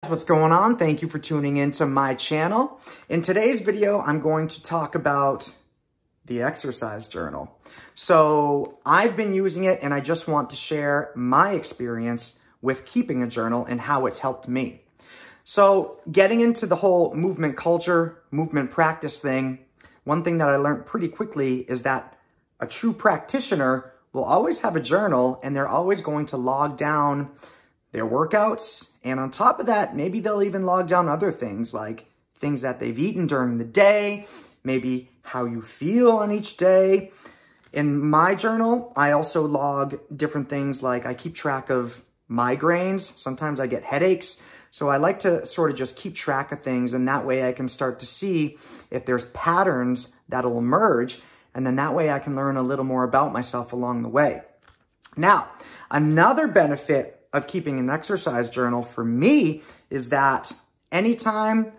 What's going on? Thank you for tuning into my channel. In today's video, I'm going to talk about the exercise journal. So I've been using it and I just want to share my experience with keeping a journal and how it's helped me. So getting into the whole movement culture, movement practice thing, one thing that I learned pretty quickly is that a true practitioner will always have a journal and they're always going to log down their workouts. And on top of that, maybe they'll even log down other things like things that they've eaten during the day, maybe how you feel on each day. In my journal, I also log different things like I keep track of migraines. Sometimes I get headaches. So I like to sort of just keep track of things, and that way I can start to see if there's patterns that'll emerge. And then that way I can learn a little more about myself along the way. Now, another benefit of keeping an exercise journal for me is that anytime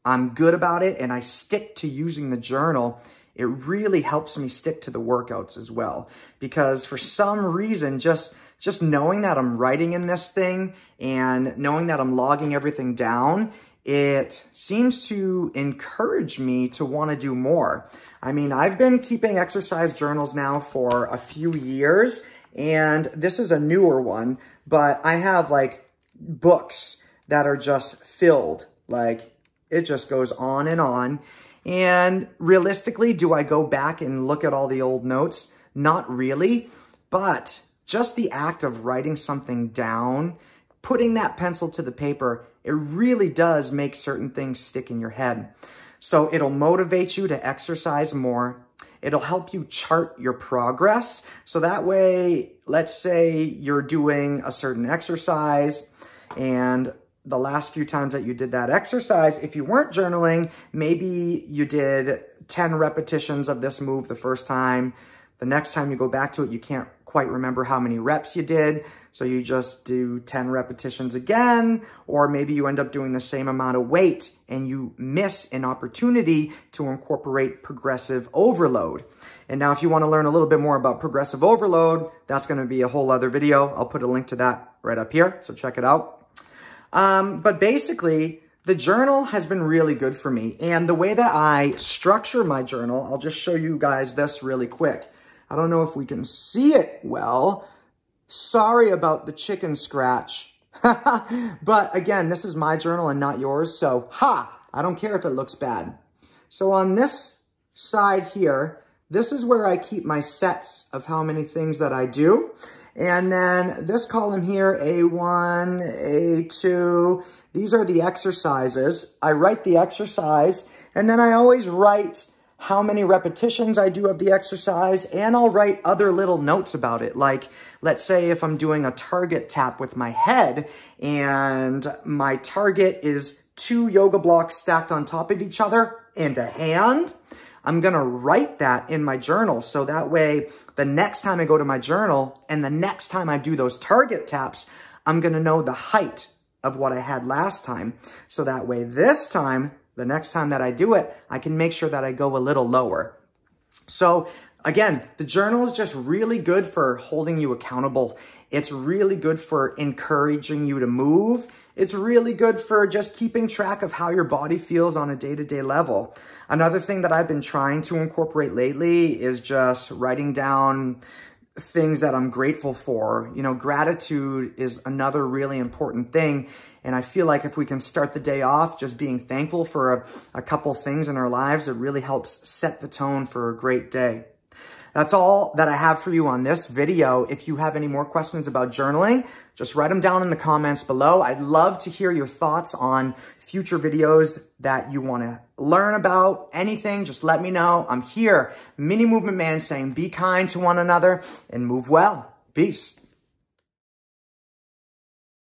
I'm good about it and I stick to using the journal, it really helps me stick to the workouts as well. Because for some reason, just knowing that I'm writing in this thing and knowing that I'm logging everything down, it seems to encourage me to want to do more. I mean, I've been keeping exercise journals now for a few years, and this is a newer one, but I have like books that are just filled. Like it just goes on and on. And realistically, do I go back and look at all the old notes? Not really, but just the act of writing something down, putting that pencil to the paper, it really does make certain things stick in your head. So it'll motivate you to exercise more. It'll help you chart your progress. So that way, let's say you're doing a certain exercise and the last few times that you did that exercise, if you weren't journaling, maybe you did 10 repetitions of this move the first time. The next time you go back to it, you can't quite remember how many reps you did. So you just do 10 repetitions again, or maybe you end up doing the same amount of weight and you miss an opportunity to incorporate progressive overload. And now if you want to learn a little bit more about progressive overload, that's going to be a whole other video. I'll put a link to that right up here, so check it out. But basically, the journal has been really good for me. And the way that I structure my journal, I'll just show you guys this really quick. I don't know if we can see it well. Sorry about the chicken scratch. But again, this is my journal and not yours. So, I don't care if it looks bad. So on this side here, this is where I keep my sets of how many things that I do. And then this column here, A1, A2, these are the exercises. I write the exercise, and then I always write how many repetitions I do of the exercise, and I'll write other little notes about it. Like, let's say if I'm doing a target tap with my head, and my target is 2 yoga blocks stacked on top of each other and a hand, I'm gonna write that in my journal. So that way, the next time I go to my journal and the next time I do those target taps, I'm gonna know the height of what I had last time. So that way, this time, the next time that I do it, I can make sure that I go a little lower. So again, the journal is just really good for holding you accountable. It's really good for encouraging you to move. It's really good for just keeping track of how your body feels on a day-to-day level. Another thing that I've been trying to incorporate lately is just writing down things that I'm grateful for. You know, gratitude is another really important thing. And I feel like if we can start the day off just being thankful for a couple things in our lives, it really helps set the tone for a great day. That's all that I have for you on this video. If you have any more questions about journaling, just write them down in the comments below. I'd love to hear your thoughts on future videos that you want to learn about. Anything, just let me know. I'm here, Mini Movement Man, saying be kind to one another and move well. Peace.